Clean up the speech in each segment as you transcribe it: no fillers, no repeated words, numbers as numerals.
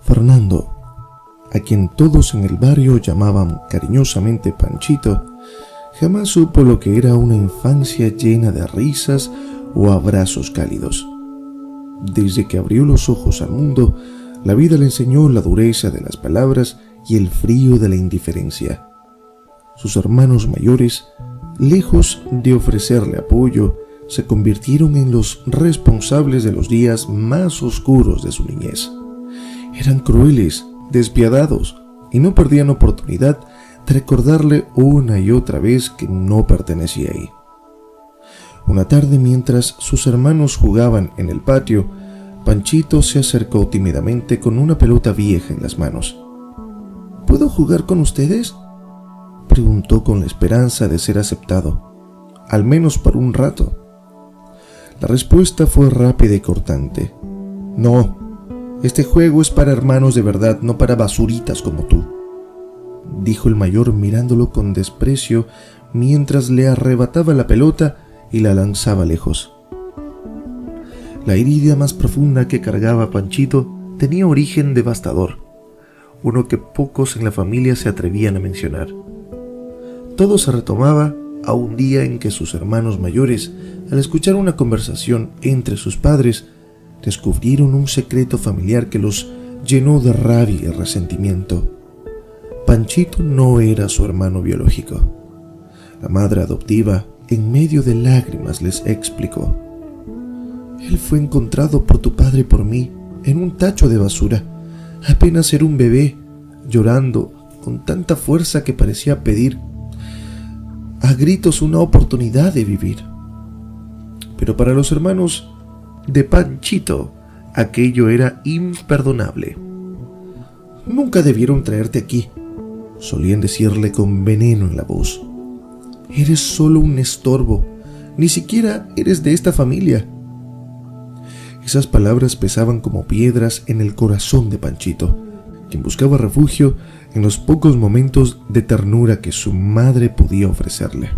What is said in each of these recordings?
Fernando, a quien todos en el barrio llamaban cariñosamente Panchito, jamás supo lo que era una infancia llena de risas o abrazos cálidos. Desde que abrió los ojos al mundo, la vida le enseñó la dureza de las palabras y el frío de la indiferencia. Sus hermanos mayores, lejos de ofrecerle apoyo, se convirtieron en los responsables de los días más oscuros de su niñez. Eran crueles, despiadados, y no perdían oportunidad de recordarle una y otra vez que no pertenecía ahí. Una tarde, mientras sus hermanos jugaban en el patio, Panchito se acercó tímidamente con una pelota vieja en las manos. ¿Puedo jugar con ustedes?, preguntó con la esperanza de ser aceptado, al menos por un rato. La respuesta fue rápida y cortante. No, este juego es para hermanos de verdad, no para basuritas como tú, dijo el mayor mirándolo con desprecio mientras le arrebataba la pelota y la lanzaba lejos. La herida más profunda que cargaba Panchito tenía origen devastador, uno que pocos en la familia se atrevían a mencionar. Todo se retomaba a un día en que sus hermanos mayores, al escuchar una conversación entre sus padres, descubrieron un secreto familiar que los llenó de rabia y resentimiento. Panchito no era su hermano biológico. La madre adoptiva, en medio de lágrimas, les explicó: él fue encontrado por tu padre y por mí en un tacho de basura. Apenas era un bebé, llorando con tanta fuerza que parecía pedir a gritos una oportunidad de vivir. Pero para los hermanos de Panchito, aquello era imperdonable. Nunca debieron traerte aquí, solían decirle con veneno en la voz. Eres solo un estorbo, ni siquiera eres de esta familia. Esas palabras pesaban como piedras en el corazón de Panchito, quien buscaba refugio en los pocos momentos de ternura que su madre podía ofrecerle.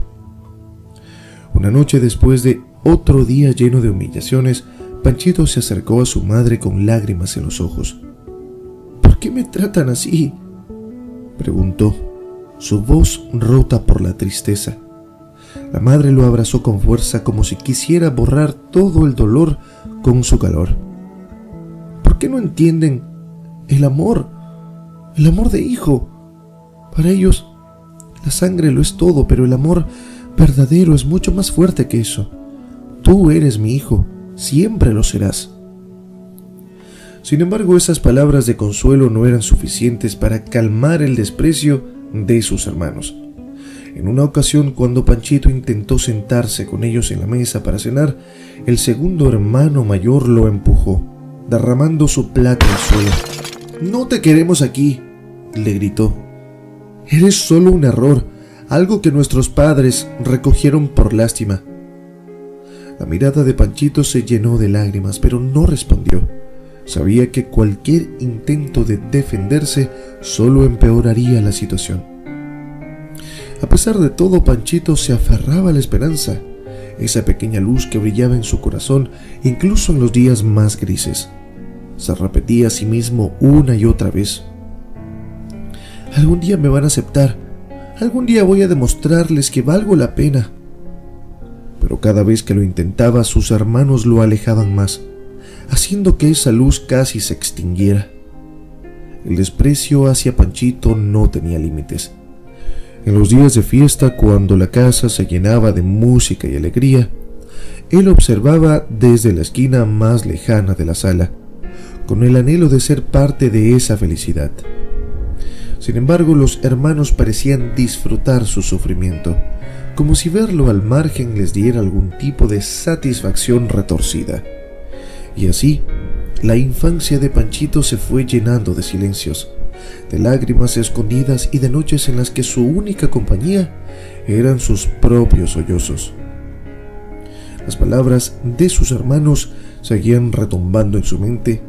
Una noche, después de otro día lleno de humillaciones, Panchito se acercó a su madre con lágrimas en los ojos. ¿Por qué me tratan así?, preguntó, su voz rota por la tristeza. La madre lo abrazó con fuerza como si quisiera borrar todo el dolor con su calor. ¿Por qué no entienden el amor de hijo? Para ellos, la sangre lo es todo, pero el amor verdadero es mucho más fuerte que eso. Tú eres mi hijo, siempre lo serás. Sin embargo, esas palabras de consuelo no eran suficientes para calmar el desprecio de sus hermanos. En una ocasión, cuando Panchito intentó sentarse con ellos en la mesa para cenar, el segundo hermano mayor lo empujó, derramando su plato al suelo. «No te queremos aquí», le gritó. «Eres solo un error, algo que nuestros padres recogieron por lástima». La mirada de Panchito se llenó de lágrimas, pero no respondió. Sabía que cualquier intento de defenderse solo empeoraría la situación. A pesar de todo, Panchito se aferraba a la esperanza, esa pequeña luz que brillaba en su corazón incluso en los días más grises. Se repetía a sí mismo una y otra vez: algún día me van a aceptar, algún día voy a demostrarles que valgo la pena. Pero cada vez que lo intentaba, sus hermanos lo alejaban más, haciendo que esa luz casi se extinguiera. El desprecio hacia Panchito no tenía límites. En los días de fiesta, cuando la casa se llenaba de música y alegría, él observaba desde la esquina más lejana de la sala, con el anhelo de ser parte de esa felicidad. Sin embargo, los hermanos parecían disfrutar su sufrimiento, como si verlo al margen les diera algún tipo de satisfacción retorcida. Y así, la infancia de Panchito se fue llenando de silencios, de lágrimas escondidas y de noches en las que su única compañía eran sus propios sollozos. Las palabras de sus hermanos seguían retumbando en su mente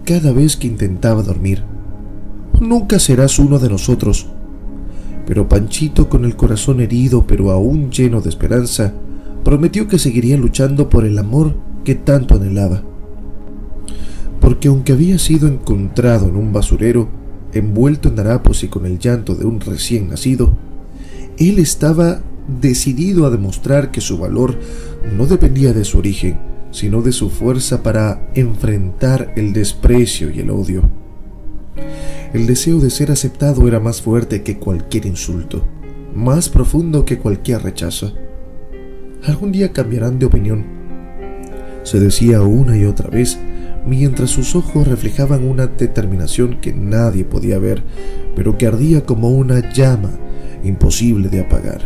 cada vez que intentaba dormir. «Nunca serás uno de nosotros». Pero Panchito, con el corazón herido pero aún lleno de esperanza, prometió que seguiría luchando por el amor que tanto anhelaba. porque aunque había sido encontrado en un basurero, envuelto en harapos y con el llanto de un recién nacido, él estaba decidido a demostrar que su valor no dependía de su origen, sino de su fuerza para enfrentar el desprecio y el odio. El deseo de ser aceptado era más fuerte que cualquier insulto, más profundo que cualquier rechazo. Algún día cambiarán de opinión, se decía una y otra vez, mientras sus ojos reflejaban una determinación que nadie podía ver, pero que ardía como una llama imposible de apagar.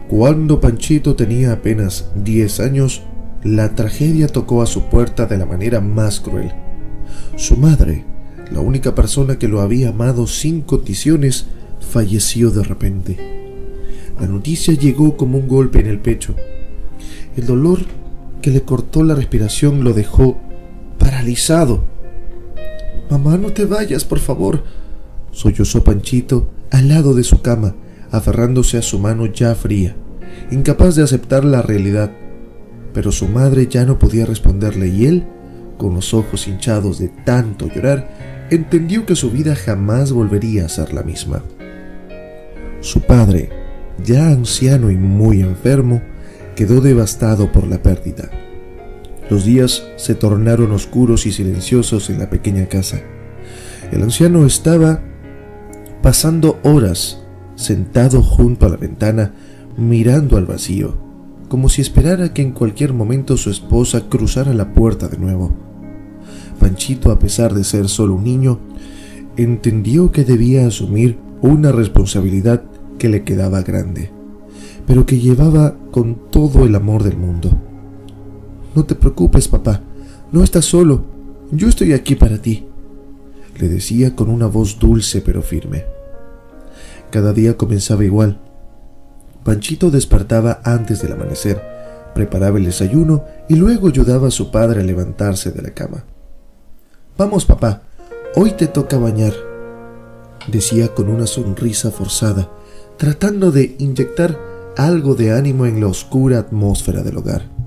Cuando Panchito tenía apenas 10 años, la tragedia tocó a su puerta de la manera más cruel. Su madre, la única persona que lo había amado sin condiciones, falleció de repente. La noticia llegó como un golpe en el pecho. El dolor que le cortó la respiración lo dejó paralizado. «Mamá, no te vayas, por favor», sollozó Panchito al lado de su cama, aferrándose a su mano ya fría, incapaz de aceptar la realidad. Pero su madre ya no podía responderle y él, con los ojos hinchados de tanto llorar, entendió que su vida jamás volvería a ser la misma. Su padre, ya anciano y muy enfermo, quedó devastado por la pérdida. Los días se tornaron oscuros y silenciosos en la pequeña casa. El anciano estaba pasando horas sentado junto a la ventana, mirando al vacío, como si esperara que en cualquier momento su esposa cruzara la puerta de nuevo. Panchito, a pesar de ser solo un niño, entendió que debía asumir una responsabilidad que le quedaba grande, pero que llevaba con todo el amor del mundo. «No te preocupes, papá, no estás solo, yo estoy aquí para ti», le decía con una voz dulce pero firme. Cada día comenzaba igual. Panchito despertaba antes del amanecer, preparaba el desayuno y luego ayudaba a su padre a levantarse de la cama. «Vamos, papá, hoy te toca bañar», decía con una sonrisa forzada, tratando de inyectar algo de ánimo en la oscura atmósfera del hogar.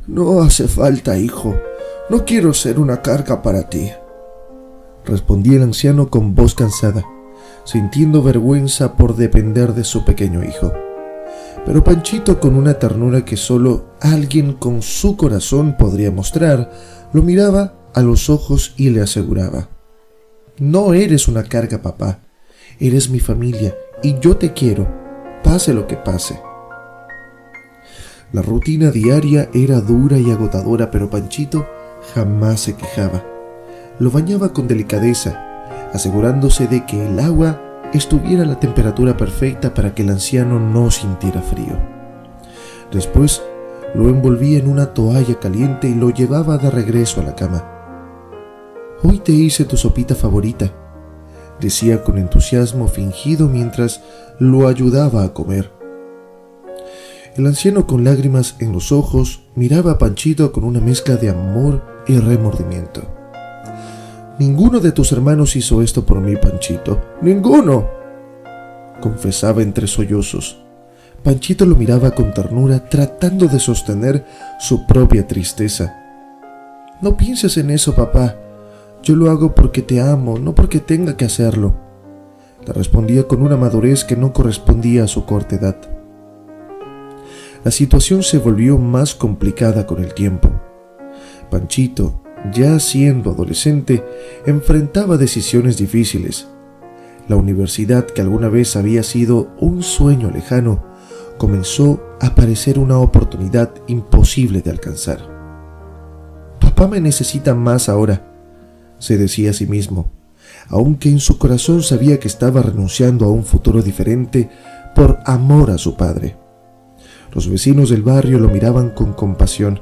«No hace falta, hijo, no quiero ser una carga para ti», respondía el anciano con voz cansada, sintiendo vergüenza por depender de su pequeño hijo. Pero Panchito, con una ternura que solo alguien con su corazón podría mostrar, lo miraba a los ojos y le aseguraba: «No eres una carga, papá, eres mi familia y yo te quiero, pase lo que pase». La rutina diaria era dura y agotadora, pero Panchito jamás se quejaba. Lo bañaba con delicadeza, asegurándose de que el agua estuviera a la temperatura perfecta para que el anciano no sintiera frío. Después lo envolvía en una toalla caliente y lo llevaba de regreso a la cama. «Hoy te hice tu sopita favorita», decía con entusiasmo fingido mientras lo ayudaba a comer. El anciano, con lágrimas en los ojos, miraba a Panchito con una mezcla de amor y remordimiento. «Ninguno de tus hermanos hizo esto por mí, Panchito, ninguno», confesaba entre sollozos. Panchito lo miraba con ternura, tratando de sostener su propia tristeza. «No pienses en eso, papá. Yo lo hago porque te amo, no porque tenga que hacerlo», le respondía con una madurez que no correspondía a su corta edad. La situación se volvió más complicada con el tiempo. Panchito, ya siendo adolescente, enfrentaba decisiones difíciles. La universidad, que alguna vez había sido un sueño lejano, comenzó a parecer una oportunidad imposible de alcanzar. «Papá me necesita más ahora», se decía a sí mismo, aunque en su corazón sabía que estaba renunciando a un futuro diferente por amor a su padre. Los vecinos del barrio lo miraban con compasión.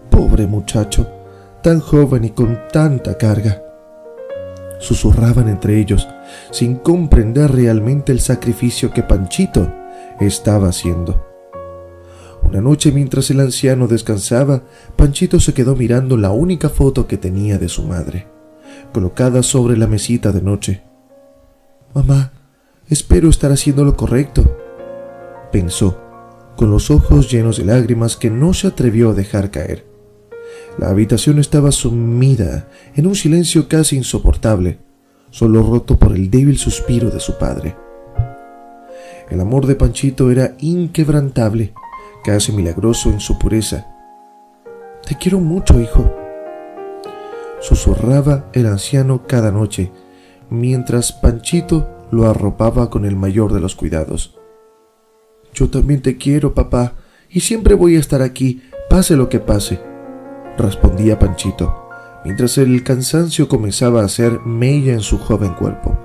«Pobre muchacho, tan joven y con tanta carga», susurraban entre ellos, sin comprender realmente el sacrificio que Panchito estaba haciendo. Una noche, mientras el anciano descansaba, Panchito se quedó mirando la única foto que tenía de su madre, colocada sobre la mesita de noche. «Mamá, espero estar haciendo lo correcto», pensó, con los ojos llenos de lágrimas que no se atrevió a dejar caer. La habitación estaba sumida en un silencio casi insoportable, solo roto por el débil suspiro de su padre. El amor de Panchito era inquebrantable, casi milagroso en su pureza. «Te quiero mucho, hijo», susurraba el anciano cada noche, mientras Panchito lo arropaba con el mayor de los cuidados. «Yo también te quiero, papá, y siempre voy a estar aquí, pase lo que pase», respondía Panchito, mientras el cansancio comenzaba a hacer mella en su joven cuerpo.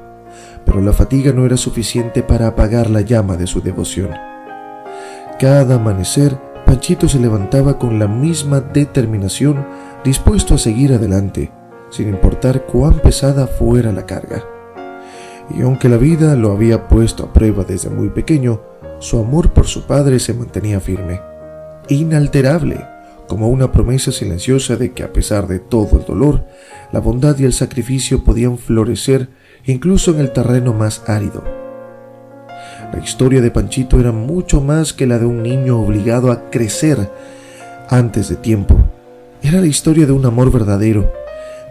Pero la fatiga no era suficiente para apagar la llama de su devoción. Cada amanecer, Panchito se levantaba con la misma determinación, dispuesto a seguir adelante, sin importar cuán pesada fuera la carga. Y aunque la vida lo había puesto a prueba desde muy pequeño, su amor por su padre se mantenía firme, inalterable, como una promesa silenciosa de que a pesar de todo el dolor, la bondad y el sacrificio podían florecer incluso en el terreno más árido. La historia de Panchito era mucho más que la de un niño obligado a crecer antes de tiempo. Era la historia de un amor verdadero,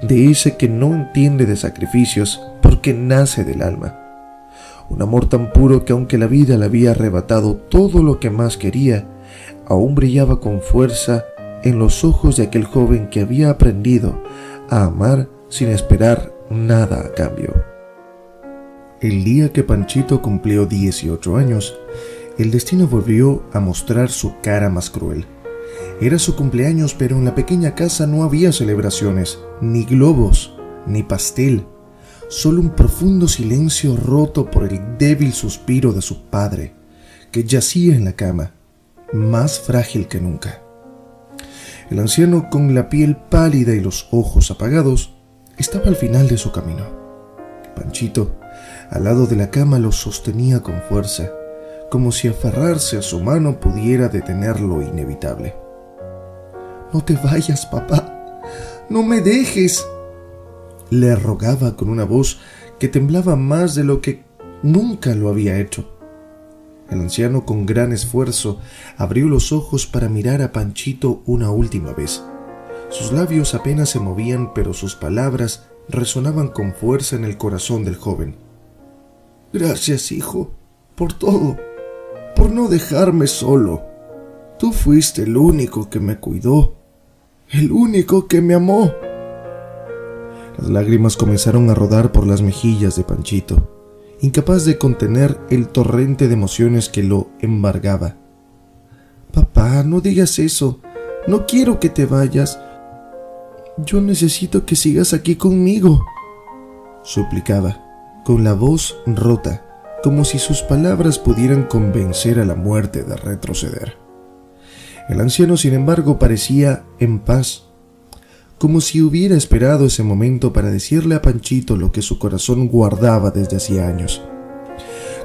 de ese que no entiende de sacrificios porque nace del alma. Un amor tan puro que aunque la vida le había arrebatado todo lo que más quería, aún brillaba con fuerza en los ojos de aquel joven que había aprendido a amar sin esperar nada a cambio. El día que Panchito cumplió 18 años, el destino volvió a mostrar su cara más cruel. Era su cumpleaños, pero en la pequeña casa no había celebraciones, ni globos, ni pastel, solo un profundo silencio roto por el débil suspiro de su padre, que yacía en la cama, más frágil que nunca. El anciano, con la piel pálida y los ojos apagados, estaba al final de su camino. Panchito, al lado de la cama, lo sostenía con fuerza, como si aferrarse a su mano pudiera detener lo inevitable. «No te vayas, papá, no me dejes», le rogaba con una voz que temblaba más de lo que nunca lo había hecho. El anciano, con gran esfuerzo, abrió los ojos para mirar a Panchito una última vez. Sus labios apenas se movían, pero sus palabras resonaban con fuerza en el corazón del joven. «Gracias, hijo, por todo, por no dejarme solo. Tú fuiste el único que me cuidó, el único que me amó». Las lágrimas comenzaron a rodar por las mejillas de Panchito, incapaz de contener el torrente de emociones que lo embargaba. «Papá, no digas eso. No quiero que te vayas. Yo necesito que sigas aquí conmigo», suplicaba, con la voz rota, como si sus palabras pudieran convencer a la muerte de retroceder. El anciano, sin embargo, parecía en paz, como si hubiera esperado ese momento para decirle a Panchito lo que su corazón guardaba desde hacía años.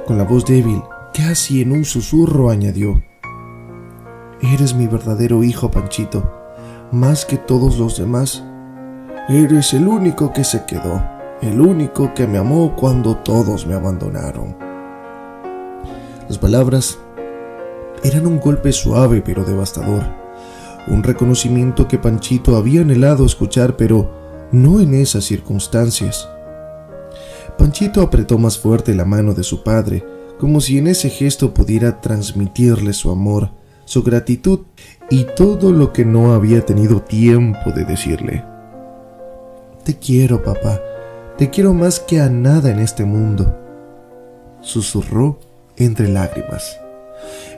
Con la voz débil, casi en un susurro, añadió: «Eres mi verdadero hijo, Panchito, más que todos los demás. Eres el único que se quedó, el único que me amó cuando todos me abandonaron». Las palabras eran un golpe suave pero devastador, un reconocimiento que Panchito había anhelado escuchar, pero no en esas circunstancias. Panchito apretó más fuerte la mano de su padre, como si en ese gesto pudiera transmitirle su amor, su gratitud y todo lo que no había tenido tiempo de decirle. «Te quiero, papá, te quiero más que a nada en este mundo», susurró entre lágrimas.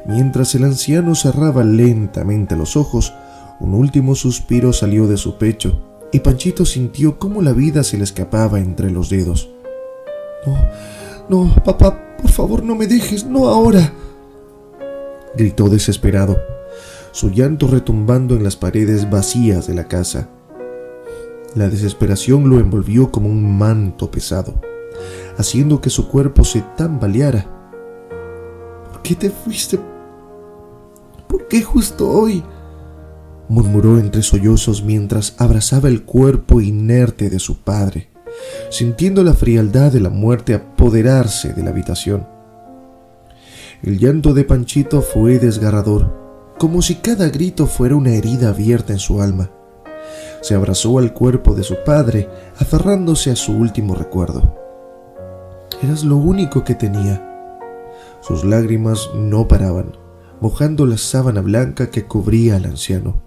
Mientras el anciano cerraba lentamente los ojos, un último suspiro salió de su pecho y Panchito sintió cómo la vida se le escapaba entre los dedos. No, papá, por favor, no me dejes, no ahora», gritó desesperado, su llanto retumbando en las paredes vacías de la casa. La desesperación lo envolvió como un manto pesado, haciendo que su cuerpo se tambaleara. «¿Por qué te fuiste? ¿Por qué justo hoy?», murmuró entre sollozos mientras abrazaba el cuerpo inerte de su padre, sintiendo la frialdad de la muerte apoderarse de la habitación. El llanto de Panchito fue desgarrador, como si cada grito fuera una herida abierta en su alma. Se abrazó al cuerpo de su padre, aferrándose a su último recuerdo. Eras lo único que tenía. Sus lágrimas no paraban, mojando la sábana blanca que cubría al anciano.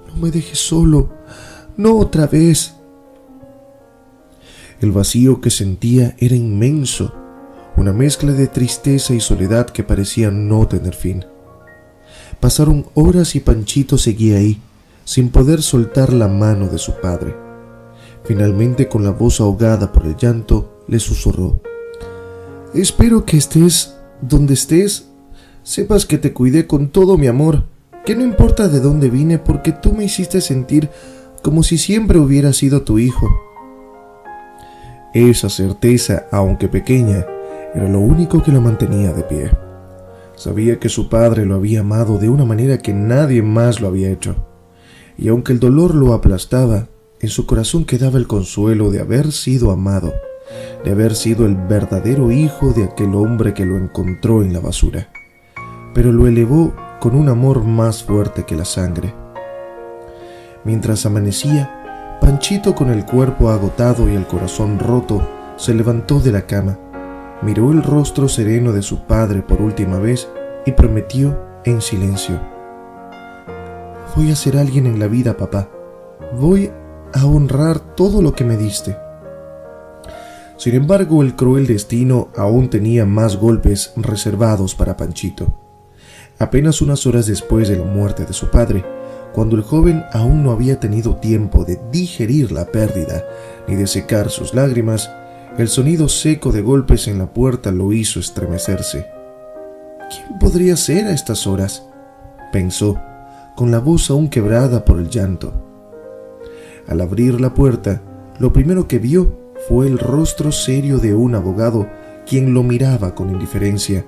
No me dejes solo, no otra vez. El vacío que sentía era inmenso, una mezcla de tristeza y soledad que parecía no tener fin. Pasaron horas y Panchito seguía ahí, sin poder soltar la mano de su padre. Finalmente, con la voz ahogada por el llanto, le susurró: espero que estés donde estés, sepas que te cuidé con todo mi amor, que no importa de dónde vine, porque tú me hiciste sentir como si siempre hubiera sido tu hijo. Esa certeza, aunque pequeña, era lo único que lo mantenía de pie. Sabía que su padre lo había amado de una manera que nadie más lo había hecho, y aunque el dolor lo aplastaba, en su corazón quedaba el consuelo de haber sido amado, de haber sido el verdadero hijo de aquel hombre que lo encontró en la basura, pero lo elevó con un amor más fuerte que la sangre. Mientras amanecía, Panchito, con el cuerpo agotado y el corazón roto, se levantó de la cama, miró el rostro sereno de su padre por última vez y prometió en silencio: voy a ser alguien en la vida, papá. Voy a honrar todo lo que me diste. Sin embargo, el cruel destino aún tenía más golpes reservados para Panchito. Apenas unas horas después de la muerte de su padre, cuando el joven aún no había tenido tiempo de digerir la pérdida ni de secar sus lágrimas, el sonido seco de golpes en la puerta lo hizo estremecerse. ¿Quién podría ser a estas horas?, pensó, con la voz aún quebrada por el llanto. Al abrir la puerta, lo primero que vio fue el rostro serio de un abogado, quien lo miraba con indiferencia,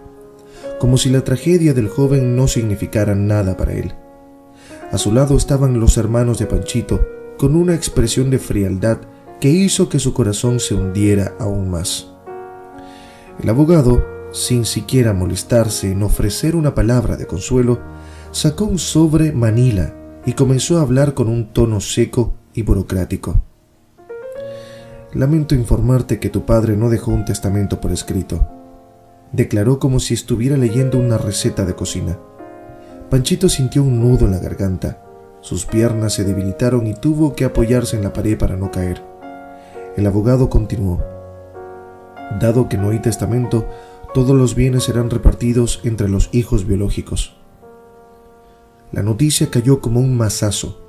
como si la tragedia del joven no significara nada para él. A su lado estaban los hermanos de Panchito, con una expresión de frialdad que hizo que su corazón se hundiera aún más. El abogado, sin siquiera molestarse en ofrecer una palabra de consuelo, sacó un sobre manila y comenzó a hablar con un tono seco y burocrático. Lamento informarte que tu padre no dejó un testamento por escrito, declaró como si estuviera leyendo una receta de cocina. Panchito sintió un nudo en la garganta, sus piernas se debilitaron y tuvo que apoyarse en la pared para no caer. El abogado continuó: dado que no hay testamento, todos los bienes serán repartidos entre los hijos biológicos. La noticia cayó como un mazazo.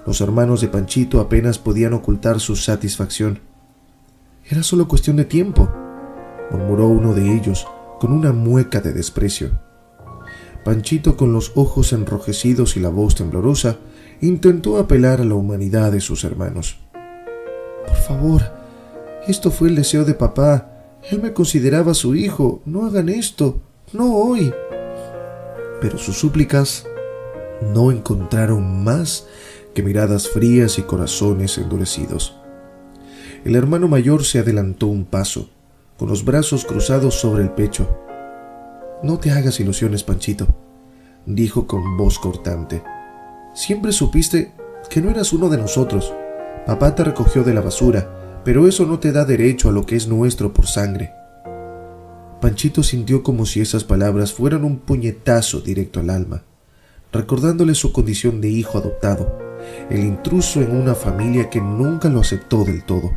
Los hermanos de Panchito apenas podían ocultar su satisfacción. Era solo cuestión de tiempo, murmuró uno de ellos con una mueca de desprecio. Panchito, con los ojos enrojecidos y la voz temblorosa, intentó apelar a la humanidad de sus hermanos. Por favor, esto fue el deseo de papá. Él me consideraba su hijo. No hagan esto, no hoy. Pero sus súplicas no encontraron más que miradas frías y corazones endurecidos. El hermano mayor se adelantó un paso, con los brazos cruzados sobre el pecho. No te hagas ilusiones, Panchito, dijo con voz cortante. Siempre supiste que no eras uno de nosotros. Papá te recogió de la basura, pero eso no te da derecho a lo que es nuestro por sangre. Panchito sintió como si esas palabras fueran un puñetazo directo al alma, recordándole su condición de hijo adoptado, el intruso en una familia que nunca lo aceptó del todo.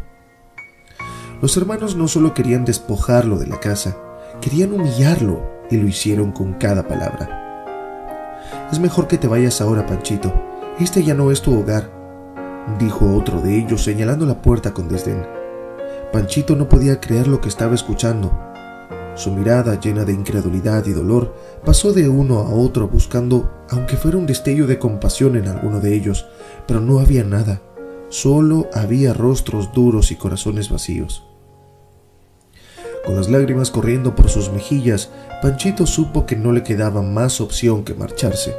Los hermanos no solo querían despojarlo de la casa, querían humillarlo, y lo hicieron con cada palabra. Es mejor que te vayas ahora, Panchito. Este ya no es tu hogar, dijo otro de ellos, señalando la puerta con desdén. Panchito no podía creer lo que estaba escuchando. Su mirada, llena de incredulidad y dolor, pasó de uno a otro buscando, aunque fuera un destello de compasión en alguno de ellos, pero no había nada. Solo había rostros duros y corazones vacíos. Con las lágrimas corriendo por sus mejillas, Panchito supo que no le quedaba más opción que marcharse.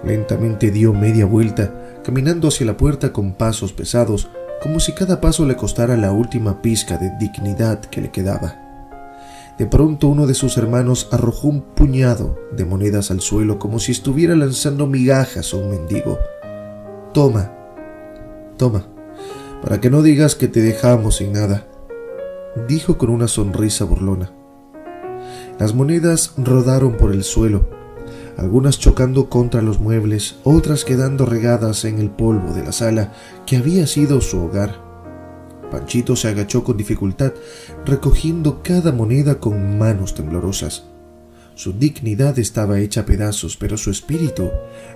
Lentamente dio media vuelta, caminando hacia la puerta con pasos pesados, como si cada paso le costara la última pizca de dignidad que le quedaba. De pronto uno de sus hermanos arrojó un puñado de monedas al suelo como si estuviera lanzando migajas a un mendigo. «Toma», Toma, para que no digas que te dejamos sin nada, dijo con una sonrisa burlona. Las monedas rodaron por el suelo, algunas chocando contra los muebles, otras quedando regadas en el polvo de la sala que había sido su hogar. Panchito se agachó con dificultad, recogiendo cada moneda con manos temblorosas. Su dignidad estaba hecha a pedazos, pero su espíritu,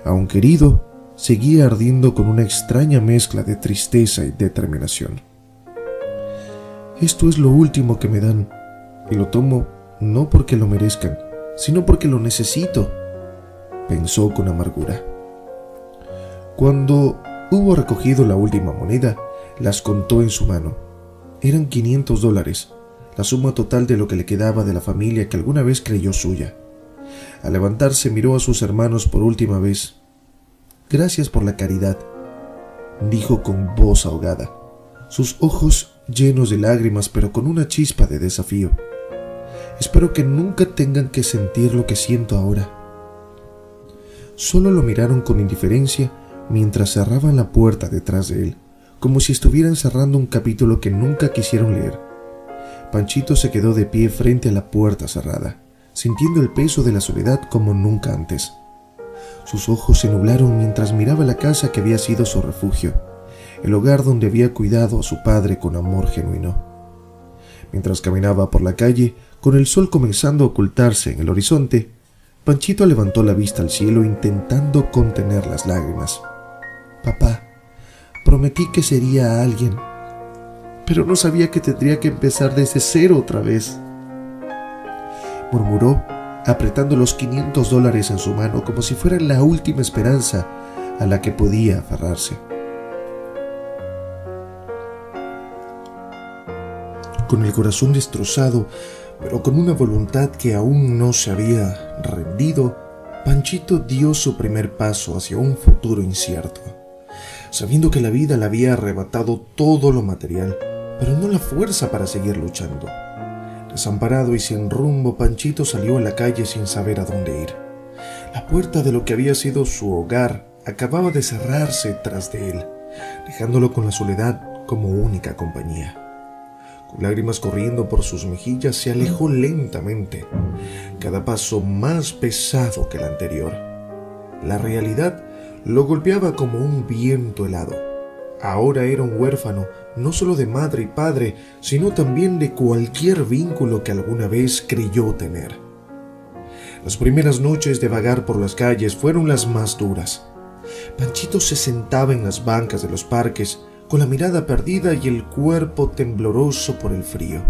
aunque herido, seguía ardiendo con una extraña mezcla de tristeza y determinación. Esto es lo último que me dan, y lo tomo no porque lo merezcan, sino porque lo necesito, pensó con amargura. Cuando hubo recogido la última moneda, las contó en su mano. Eran $500, la suma total de lo que le quedaba de la familia que alguna vez creyó suya. Al levantarse miró a sus hermanos por última vez. «Gracias por la caridad», dijo con voz ahogada, sus ojos llenos de lágrimas pero con una chispa de desafío. «Espero que nunca tengan que sentir lo que siento ahora». Solo lo miraron con indiferencia mientras cerraban la puerta detrás de él, como si estuvieran cerrando un capítulo que nunca quisieron leer. Panchito se quedó de pie frente a la puerta cerrada, sintiendo el peso de la soledad como nunca antes. Sus ojos se nublaron mientras miraba la casa que había sido su refugio, el hogar donde había cuidado a su padre con amor genuino. Mientras caminaba por la calle, con el sol comenzando a ocultarse en el horizonte, Panchito levantó la vista al cielo intentando contener las lágrimas. «Papá, prometí que sería alguien, pero no sabía que tendría que empezar desde cero otra vez», murmuró, apretando los $500 en su mano como si fuera la última esperanza a la que podía aferrarse. Con el corazón destrozado, pero con una voluntad que aún no se había rendido, Panchito dio su primer paso hacia un futuro incierto, sabiendo que la vida le había arrebatado todo lo material, pero no la fuerza para seguir luchando. Desamparado y sin rumbo, Panchito salió a la calle sin saber a dónde ir. La puerta de lo que había sido su hogar acababa de cerrarse tras de él, dejándolo con la soledad como única compañía. Con lágrimas corriendo por sus mejillas, se alejó lentamente, cada paso más pesado que el anterior. La realidad lo golpeaba como un viento helado. Ahora era un huérfano, no solo de madre y padre, sino también de cualquier vínculo que alguna vez creyó tener. Las primeras noches de vagar por las calles fueron las más duras. Panchito se sentaba en las bancas de los parques, con la mirada perdida y el cuerpo tembloroso por el frío.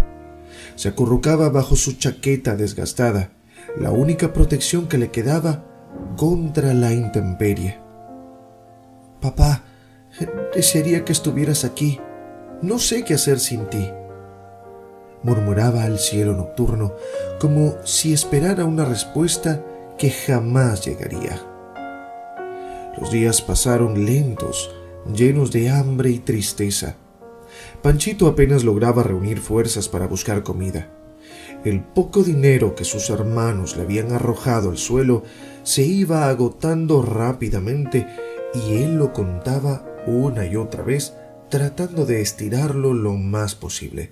Se acurrucaba bajo su chaqueta desgastada, la única protección que le quedaba contra la intemperie. «Papá, desearía que estuvieras aquí. No sé qué hacer sin ti», murmuraba al cielo nocturno, como si esperara una respuesta que jamás llegaría. Los días pasaron lentos, llenos de hambre y tristeza. Panchito apenas lograba reunir fuerzas para buscar comida. El poco dinero que sus hermanos le habían arrojado al suelo se iba agotando rápidamente y él lo contaba una y otra vez, tratando de estirarlo lo más posible.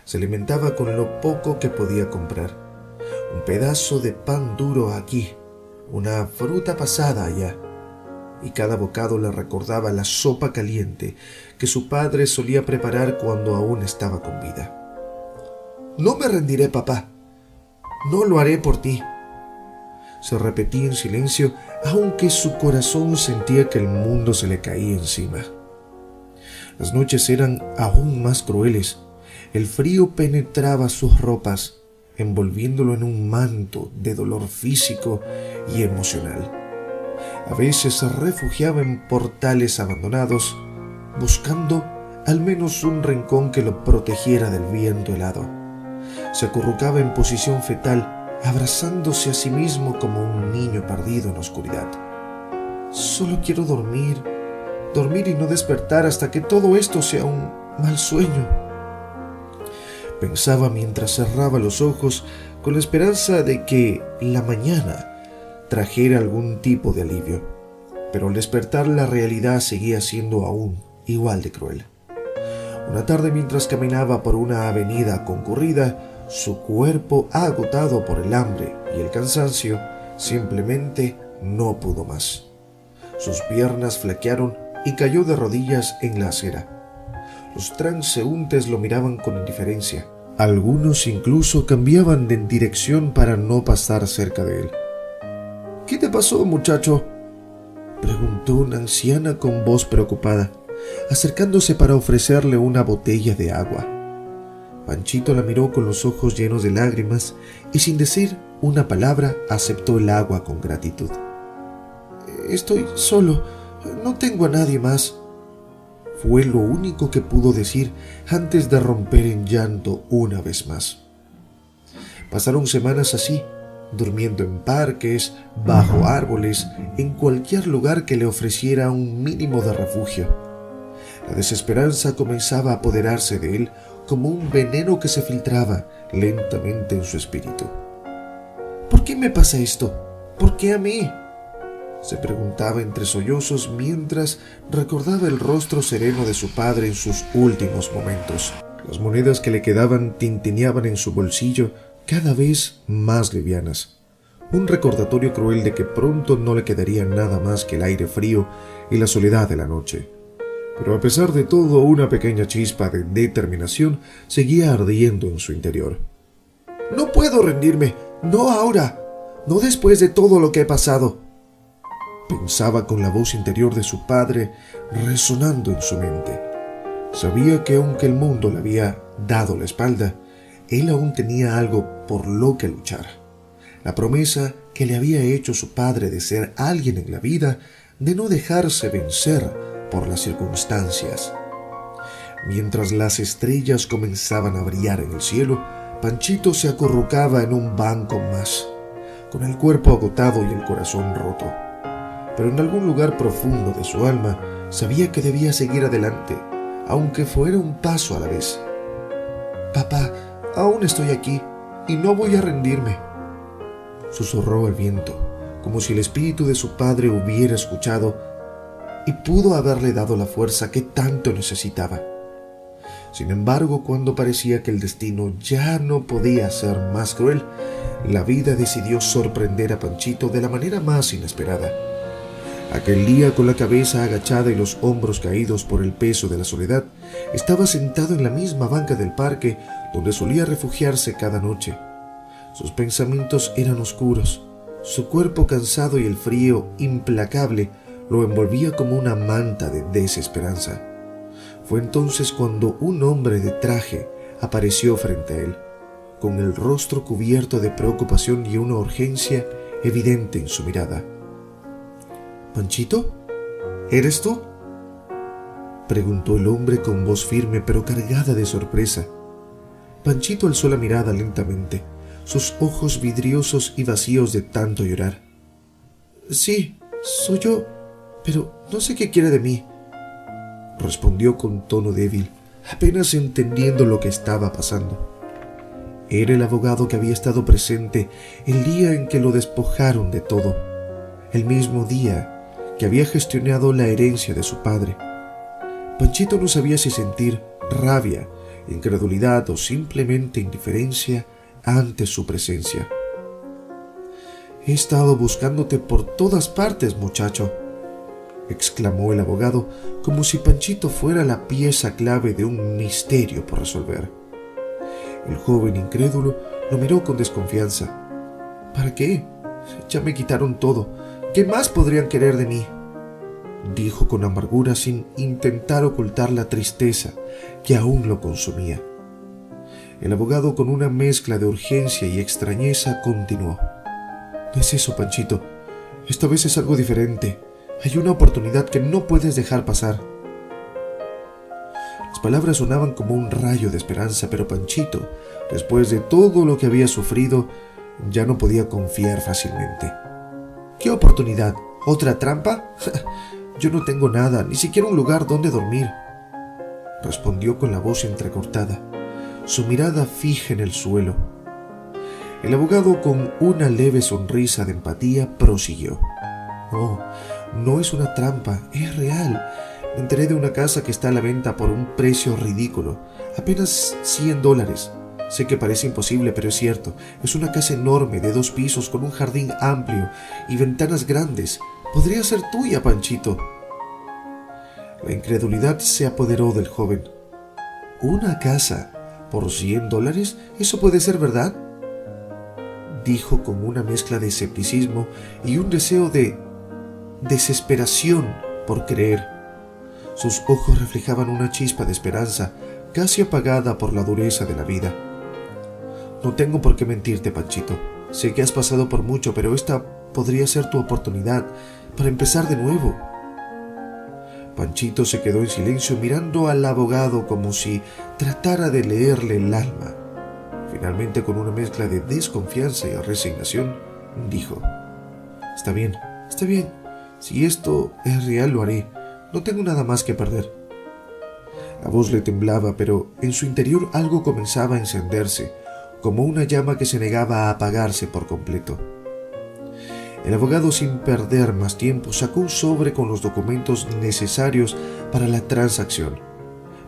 Se alimentaba con lo poco que podía comprar. Un pedazo de pan duro aquí, una fruta pasada allá, y cada bocado le recordaba la sopa caliente que su padre solía preparar cuando aún estaba con vida. «No me rendiré, papá. No lo haré por ti», se repetía en silencio, aunque su corazón sentía que el mundo se le caía encima. Las noches eran aún más crueles. El frío penetraba sus ropas, envolviéndolo en un manto de dolor físico y emocional. A veces se refugiaba en portales abandonados, buscando al menos un rincón que lo protegiera del viento helado. Se acurrucaba en posición fetal, abrazándose a sí mismo como un niño perdido en la oscuridad. «Solo quiero dormir y no despertar hasta que todo esto sea un mal sueño», pensaba mientras cerraba los ojos con la esperanza de que la mañana trajera algún tipo de alivio. Pero al despertar, la realidad seguía siendo aún igual de cruel. Una tarde, mientras caminaba por una avenida concurrida, su cuerpo, agotado por el hambre y el cansancio, simplemente no pudo más. Sus piernas flaquearon y cayó de rodillas en la acera. Los transeúntes lo miraban con indiferencia. Algunos incluso cambiaban de dirección para no pasar cerca de él. «¿Qué te pasó, muchacho?», preguntó una anciana con voz preocupada, acercándose para ofrecerle una botella de agua. Panchito la miró con los ojos llenos de lágrimas y, sin decir una palabra, aceptó el agua con gratitud. «Estoy solo, no tengo a nadie más», fue lo único que pudo decir antes de romper en llanto una vez más. Pasaron semanas así, durmiendo en parques, bajo árboles, en cualquier lugar que le ofreciera un mínimo de refugio. La desesperanza comenzaba a apoderarse de él como un veneno que se filtraba lentamente en su espíritu. «¿Por qué me pasa esto? ¿Por qué a mí?», se preguntaba entre sollozos mientras recordaba el rostro sereno de su padre en sus últimos momentos. Las monedas que le quedaban tintineaban en su bolsillo, cada vez más livianas. Un recordatorio cruel de que pronto no le quedaría nada más que el aire frío y la soledad de la noche. Pero a pesar de todo, una pequeña chispa de determinación seguía ardiendo en su interior. «No puedo rendirme, no ahora, no después de todo lo que he pasado», pensaba con la voz interior de su padre resonando en su mente. Sabía que aunque el mundo le había dado la espalda, él aún tenía algo por lo que luchar. La promesa que le había hecho su padre de ser alguien en la vida, de no dejarse vencer por las circunstancias. Mientras las estrellas comenzaban a brillar en el cielo, Panchito se acurrucaba en un banco más, con el cuerpo agotado y el corazón roto. Pero en algún lugar profundo de su alma sabía que debía seguir adelante, aunque fuera un paso a la vez. «Papá, aún estoy aquí y no voy a rendirme», susurró el viento, como si el espíritu de su padre hubiera escuchado y pudo haberle dado la fuerza que tanto necesitaba. Sin embargo, cuando parecía que el destino ya no podía ser más cruel, la vida decidió sorprender a Panchito de la manera más inesperada. Aquel día, con la cabeza agachada y los hombros caídos por el peso de la soledad, estaba sentado en la misma banca del parque donde solía refugiarse cada noche. Sus pensamientos eran oscuros, su cuerpo cansado y el frío implacable lo envolvía como una manta de desesperanza. Fue entonces cuando un hombre de traje apareció frente a él, con el rostro cubierto de preocupación y una urgencia evidente en su mirada. «¿Panchito? ¿Eres tú?», preguntó el hombre con voz firme pero cargada de sorpresa. Panchito alzó la mirada lentamente, sus ojos vidriosos y vacíos de tanto llorar. «Sí, soy yo, pero no sé qué quiere de mí», respondió con tono débil, apenas entendiendo lo que estaba pasando. Era el abogado que había estado presente el día en que lo despojaron de todo, el mismo día que había gestionado la herencia de su padre. Panchito no sabía si sentir rabia, incredulidad o simplemente indiferencia ante su presencia. «He estado buscándote por todas partes, muchacho», exclamó el abogado, como si Panchito fuera la pieza clave de un misterio por resolver. El joven incrédulo lo miró con desconfianza. «¿Para qué? Ya me quitaron todo. ¿Qué más podrían querer de mí?», dijo con amargura sin intentar ocultar la tristeza que aún lo consumía. El abogado, con una mezcla de urgencia y extrañeza, continuó. «No es eso, Panchito. Esta vez es algo diferente. Hay una oportunidad que no puedes dejar pasar». Las palabras sonaban como un rayo de esperanza, pero Panchito, después de todo lo que había sufrido, ya no podía confiar fácilmente. «¿Qué oportunidad? ¿Otra trampa? Yo no tengo nada, ni siquiera un lugar donde dormir», respondió con la voz entrecortada, su mirada fija en el suelo. El abogado, con una leve sonrisa de empatía, prosiguió. «Oh, no es una trampa, es real. Me enteré de una casa que está a la venta por un precio ridículo, apenas $100. Sé que parece imposible, pero es cierto. Es una casa enorme de 2 pisos con un jardín amplio y ventanas grandes. Podría ser tuya, Panchito. La incredulidad se apoderó del joven. ¿Una casa por $100? ¿Eso puede ser verdad?, dijo con una mezcla de escepticismo y un deseo de desesperación por creer. Sus ojos reflejaban una chispa de esperanza, casi apagada por la dureza de la vida. No tengo por qué mentirte, Panchito. Sé que has pasado por mucho, pero esta podría ser tu oportunidad para empezar de nuevo. Panchito se quedó en silencio mirando al abogado como si tratara de leerle el alma. Finalmente, con una mezcla de desconfianza y resignación, dijo: Está bien. Si esto es real, lo haré. No tengo nada más que perder. La voz le temblaba, pero en su interior algo comenzaba a encenderse, como una llama que se negaba a apagarse por completo. El abogado, sin perder más tiempo, sacó un sobre con los documentos necesarios para la transacción.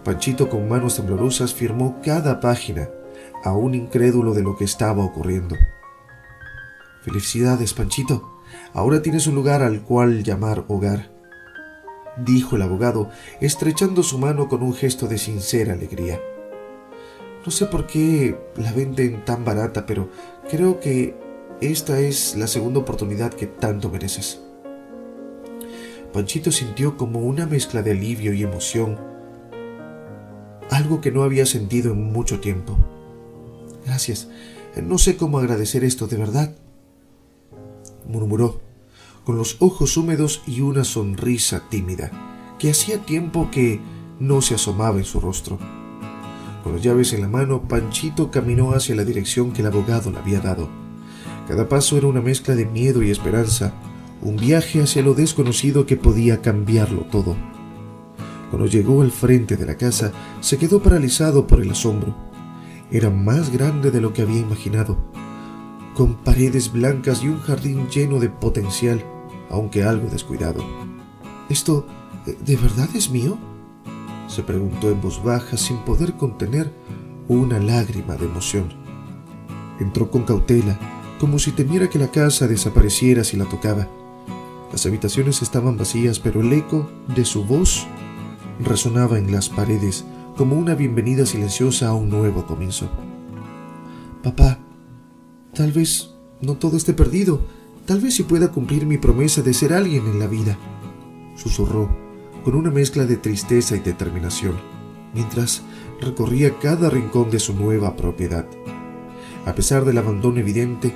Panchito, con manos temblorosas, firmó cada página, aún incrédulo de lo que estaba ocurriendo. Felicidades, Panchito. Ahora tienes un lugar al cual llamar hogar, dijo el abogado, estrechando su mano con un gesto de sincera alegría. No sé por qué la venden tan barata, pero creo que esta es la segunda oportunidad que tanto mereces. Panchito sintió como una mezcla de alivio y emoción, algo que no había sentido en mucho tiempo. Gracias. No sé cómo agradecer esto, de verdad, murmuró, con los ojos húmedos y una sonrisa tímida, que hacía tiempo que no se asomaba en su rostro. Con las llaves en la mano, Panchito caminó hacia la dirección que el abogado le había dado. Cada paso era una mezcla de miedo y esperanza, un viaje hacia lo desconocido que podía cambiarlo todo. Cuando llegó al frente de la casa, se quedó paralizado por el asombro. Era más grande de lo que había imaginado, con paredes blancas y un jardín lleno de potencial, aunque algo descuidado. ¿Esto de verdad es mío?, se preguntó en voz baja, sin poder contener una lágrima de emoción. Entró con cautela, como si temiera que la casa desapareciera si la tocaba. Las habitaciones estaban vacías, pero el eco de su voz resonaba en las paredes como una bienvenida silenciosa a un nuevo comienzo. Papá, tal vez no todo esté perdido. Tal vez sí pueda cumplir mi promesa de ser alguien en la vida, susurró, con una mezcla de tristeza y determinación, mientras recorría cada rincón de su nueva propiedad. A pesar del abandono evidente,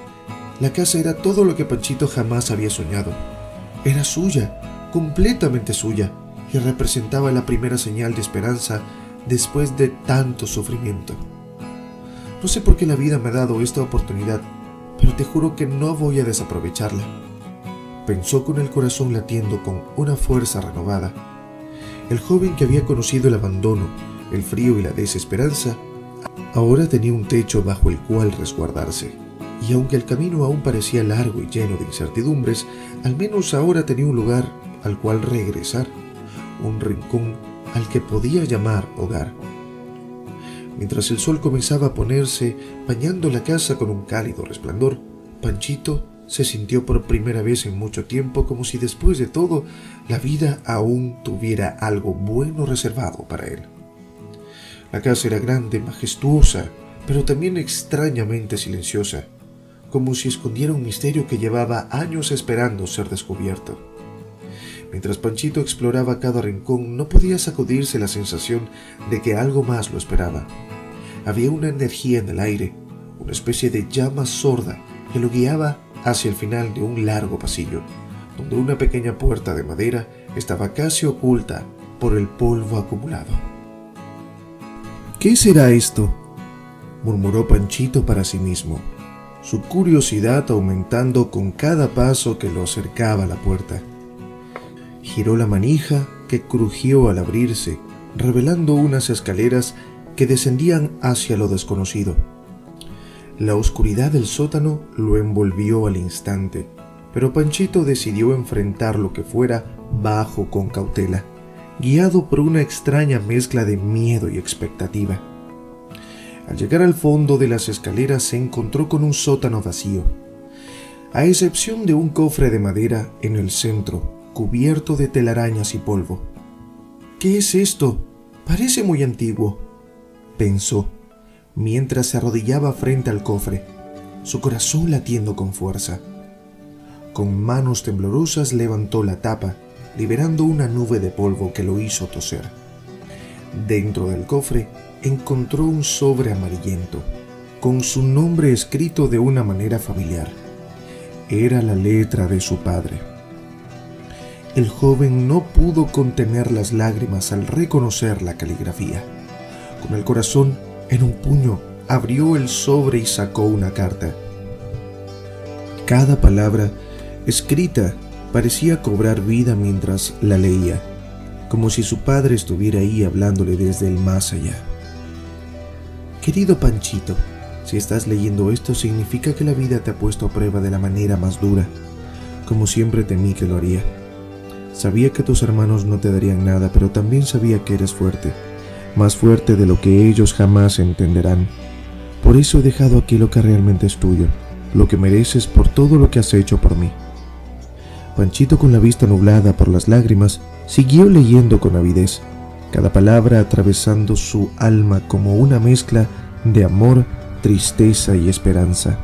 la casa era todo lo que Panchito jamás había soñado. Era suya, completamente suya, y representaba la primera señal de esperanza después de tanto sufrimiento. No sé por qué la vida me ha dado esta oportunidad, pero te juro que no voy a desaprovecharla, pensó con el corazón latiendo con una fuerza renovada. El joven que había conocido el abandono, el frío y la desesperanza, ahora tenía un techo bajo el cual resguardarse, y aunque el camino aún parecía largo y lleno de incertidumbres, al menos ahora tenía un lugar al cual regresar, un rincón al que podía llamar hogar. Mientras el sol comenzaba a ponerse, bañando la casa con un cálido resplandor, Panchito se sintió por primera vez en mucho tiempo como si después de todo la vida aún tuviera algo bueno reservado para él. La casa era grande, majestuosa, pero también extrañamente silenciosa, como si escondiera un misterio que llevaba años esperando ser descubierto. Mientras Panchito exploraba cada rincón, no podía sacudirse la sensación de que algo más lo esperaba. Había una energía en el aire, una especie de llama sorda que lo guiaba hacia el final de un largo pasillo, donde una pequeña puerta de madera estaba casi oculta por el polvo acumulado. ¿Qué será esto?, murmuró Panchito para sí mismo, su curiosidad aumentando con cada paso que lo acercaba a la puerta. Giró la manija, que crujió al abrirse, revelando unas escaleras que descendían hacia lo desconocido. La oscuridad del sótano lo envolvió al instante, pero Panchito decidió enfrentar lo que fuera bajo con cautela, guiado por una extraña mezcla de miedo y expectativa. Al llegar al fondo de las escaleras se encontró con un sótano vacío, a excepción de un cofre de madera en el centro, cubierto de telarañas y polvo. «¿Qué es esto? Parece muy antiguo», pensó, mientras se arrodillaba frente al cofre, su corazón latiendo con fuerza. Con manos temblorosas levantó la tapa, liberando una nube de polvo que lo hizo toser. Dentro del cofre encontró un sobre amarillento, con su nombre escrito de una manera familiar. Era la letra de su padre. El joven no pudo contener las lágrimas al reconocer la caligrafía. Con el corazón en un puño, abrió el sobre y sacó una carta. Cada palabra escrita parecía cobrar vida mientras la leía, como si su padre estuviera ahí hablándole desde el más allá. «Querido Panchito, si estás leyendo esto significa que la vida te ha puesto a prueba de la manera más dura. Como siempre temí que lo haría. Sabía que tus hermanos no te darían nada, pero también sabía que eres fuerte, más fuerte de lo que ellos jamás entenderán. Por eso he dejado aquí lo que realmente es tuyo, lo que mereces por todo lo que has hecho por mí». Panchito, con la vista nublada por las lágrimas, siguió leyendo con avidez, cada palabra atravesando su alma como una mezcla de amor, tristeza y esperanza.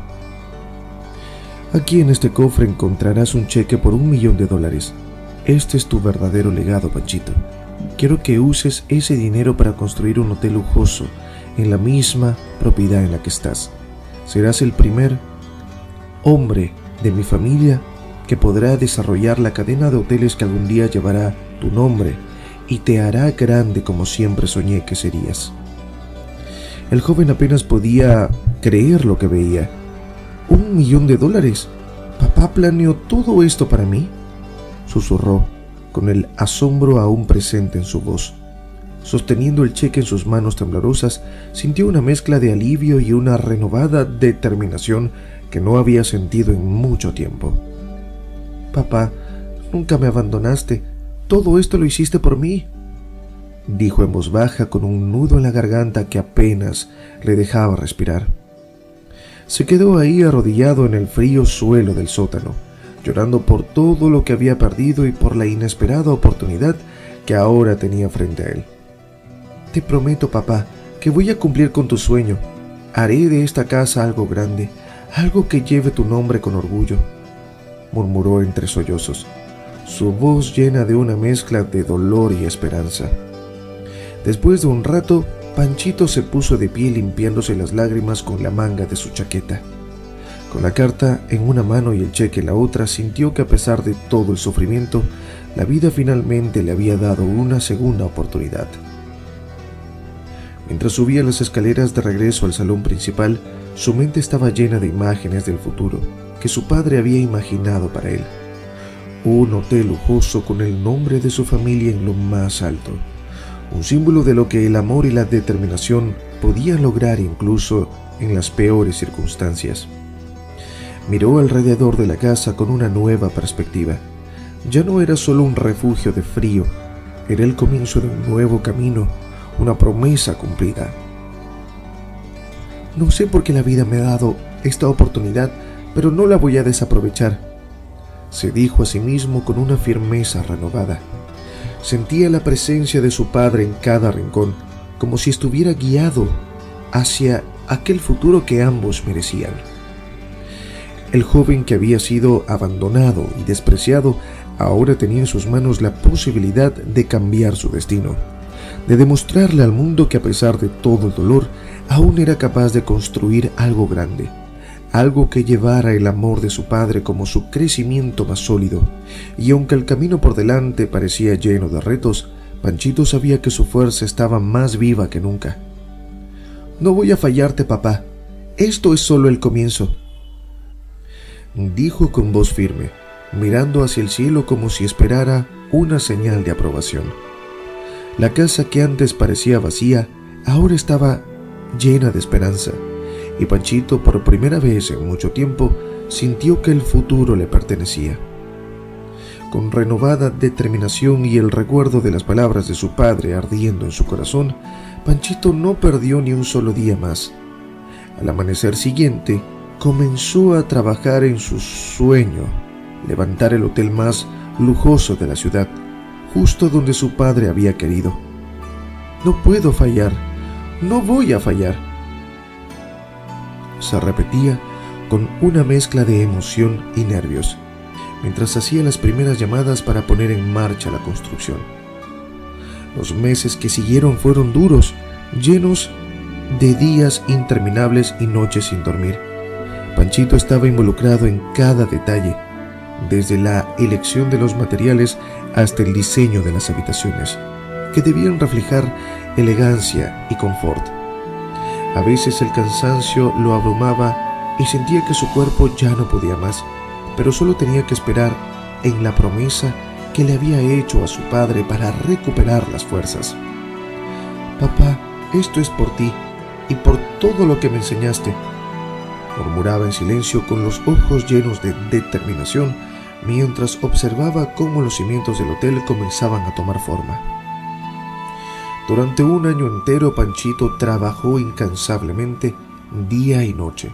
«Aquí en este cofre encontrarás un cheque por $1.000.000. Este es tu verdadero legado, Panchito. Quiero que uses ese dinero para construir un hotel lujoso en la misma propiedad en la que estás. Serás el primer hombre de mi familia que podrá desarrollar la cadena de hoteles que algún día llevará tu nombre y te hará grande como siempre soñé que serías». El joven apenas podía creer lo que veía. $1.000.000. ¿Papá planeó todo esto para mí?, susurró, con el asombro aún presente en su voz. Sosteniendo el cheque en sus manos temblorosas, sintió una mezcla de alivio y una renovada determinación que no había sentido en mucho tiempo. «Papá, nunca me abandonaste. Todo esto lo hiciste por mí», dijo en voz baja, con un nudo en la garganta que apenas le dejaba respirar. Se quedó ahí arrodillado en el frío suelo del sótano, llorando por todo lo que había perdido y por la inesperada oportunidad que ahora tenía frente a él. «Te prometo, papá, que voy a cumplir con tu sueño. Haré de esta casa algo grande, algo que lleve tu nombre con orgullo», murmuró entre sollozos, su voz llena de una mezcla de dolor y esperanza. Después de un rato, Panchito se puso de pie limpiándose las lágrimas con la manga de su chaqueta. Con la carta en una mano y el cheque en la otra, sintió que a pesar de todo el sufrimiento, la vida finalmente le había dado una segunda oportunidad. Mientras subía las escaleras de regreso al salón principal, su mente estaba llena de imágenes del futuro que su padre había imaginado para él. Un hotel lujoso con el nombre de su familia en lo más alto, un símbolo de lo que el amor y la determinación podían lograr incluso en las peores circunstancias. Miró alrededor de la casa con una nueva perspectiva. Ya no era solo un refugio de frío, era el comienzo de un nuevo camino, una promesa cumplida. «No sé por qué la vida me ha dado esta oportunidad, pero no la voy a desaprovechar», se dijo a sí mismo con una firmeza renovada. Sentía la presencia de su padre en cada rincón, como si estuviera guiado hacia aquel futuro que ambos merecían. El joven que había sido abandonado y despreciado ahora tenía en sus manos la posibilidad de cambiar su destino, de demostrarle al mundo que a pesar de todo el dolor, aún era capaz de construir algo grande, algo que llevara el amor de su padre como su crecimiento más sólido. Y aunque el camino por delante parecía lleno de retos, Panchito sabía que su fuerza estaba más viva que nunca. «No voy a fallarte, papá. Esto es solo el comienzo», dijo con voz firme, mirando hacia el cielo como si esperara una señal de aprobación. La casa que antes parecía vacía, ahora estaba llena de esperanza, y Panchito, por primera vez en mucho tiempo, sintió que el futuro le pertenecía. Con renovada determinación y el recuerdo de las palabras de su padre ardiendo en su corazón, Panchito no perdió ni un solo día más. Al amanecer siguiente, comenzó a trabajar en su sueño, levantar el hotel más lujoso de la ciudad, justo donde su padre había querido. «No puedo fallar, no voy a fallar», se repetía con una mezcla de emoción y nervios, mientras hacía las primeras llamadas para poner en marcha la construcción. Los meses que siguieron fueron duros, llenos de días interminables y noches sin dormir. Panchito estaba involucrado en cada detalle, desde la elección de los materiales hasta el diseño de las habitaciones, que debían reflejar elegancia y confort. A veces el cansancio lo abrumaba y sentía que su cuerpo ya no podía más, pero solo tenía que esperar en la promesa que le había hecho a su padre para recuperar las fuerzas. «Papá, esto es por ti y por todo lo que me enseñaste», murmuraba en silencio con los ojos llenos de determinación mientras observaba cómo los cimientos del hotel comenzaban a tomar forma. Durante un año entero, Panchito trabajó incansablemente día y noche,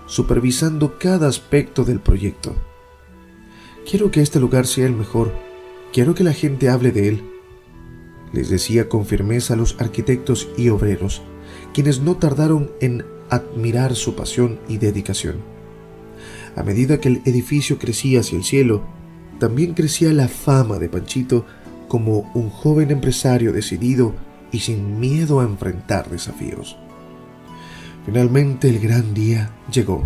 supervisando cada aspecto del proyecto. «Quiero que este lugar sea el mejor, quiero que la gente hable de él», les decía con firmeza a los arquitectos y obreros, quienes no tardaron en admirar su pasión y dedicación. A medida que el edificio crecía hacia el cielo, también crecía la fama de Panchito como un joven empresario decidido y sin miedo a enfrentar desafíos. Finalmente el gran día llegó.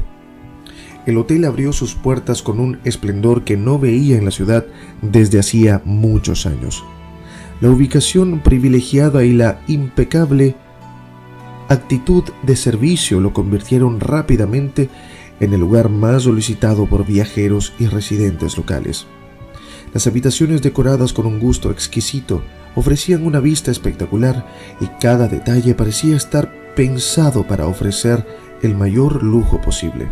El hotel abrió sus puertas con un esplendor que no veía en la ciudad desde hacía muchos años. La ubicación privilegiada y la impecable actitud de servicio lo convirtieron rápidamente en el lugar más solicitado por viajeros y residentes locales. Las habitaciones decoradas con un gusto exquisito ofrecían una vista espectacular y cada detalle parecía estar pensado para ofrecer el mayor lujo posible.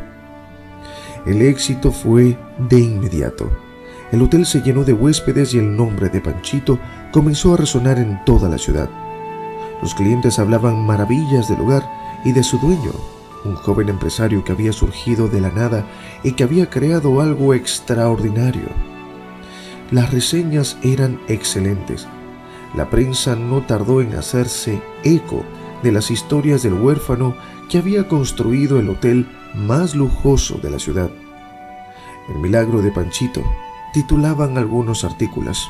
El éxito fue de inmediato. El hotel se llenó de huéspedes y el nombre de Panchito comenzó a resonar en toda la ciudad. Los clientes hablaban maravillas del lugar y de su dueño, un joven empresario que había surgido de la nada y que había creado algo extraordinario. Las reseñas eran excelentes. La prensa no tardó en hacerse eco de las historias del huérfano que había construido el hotel más lujoso de la ciudad. «El milagro de Panchito», titulaban algunos artículos,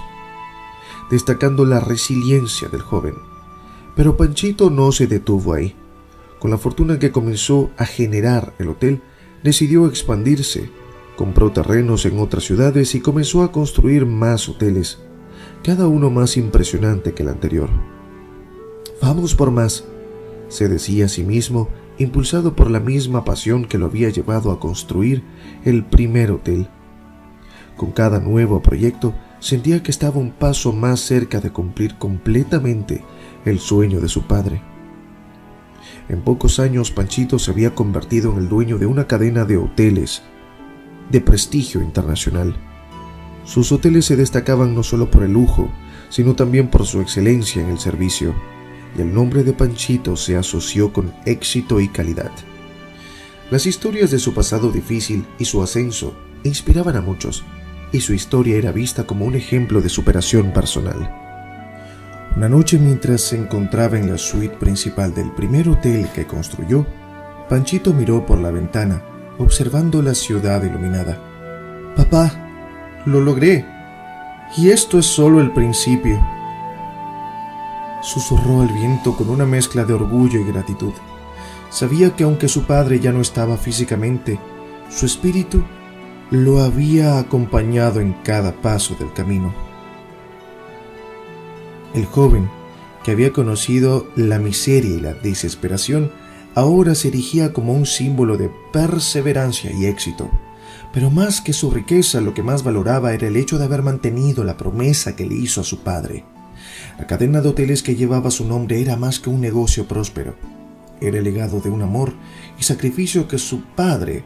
destacando la resiliencia del joven. Pero Panchito no se detuvo ahí. Con la fortuna que comenzó a generar el hotel, decidió expandirse, compró terrenos en otras ciudades y comenzó a construir más hoteles, cada uno más impresionante que el anterior. «Vamos por más», se decía a sí mismo, impulsado por la misma pasión que lo había llevado a construir el primer hotel. Con cada nuevo proyecto, sentía que estaba un paso más cerca de cumplir completamente el sueño de su padre. En pocos años, Panchito se había convertido en el dueño de una cadena de hoteles de prestigio internacional. Sus hoteles se destacaban no solo por el lujo, sino también por su excelencia en el servicio, y el nombre de Panchito se asoció con éxito y calidad. Las historias de su pasado difícil y su ascenso inspiraban a muchos, y su historia era vista como un ejemplo de superación personal. Una noche, mientras se encontraba en la suite principal del primer hotel que construyó, Panchito miró por la ventana, observando la ciudad iluminada. «Papá, lo logré, y esto es solo el principio», susurró al viento con una mezcla de orgullo y gratitud. Sabía que aunque su padre ya no estaba físicamente, su espíritu lo había acompañado en cada paso del camino. El joven, que había conocido la miseria y la desesperación, ahora se erigía como un símbolo de perseverancia y éxito. Pero más que su riqueza, lo que más valoraba era el hecho de haber mantenido la promesa que le hizo a su padre. La cadena de hoteles que llevaba su nombre era más que un negocio próspero. Era el legado de un amor y sacrificio que su padre,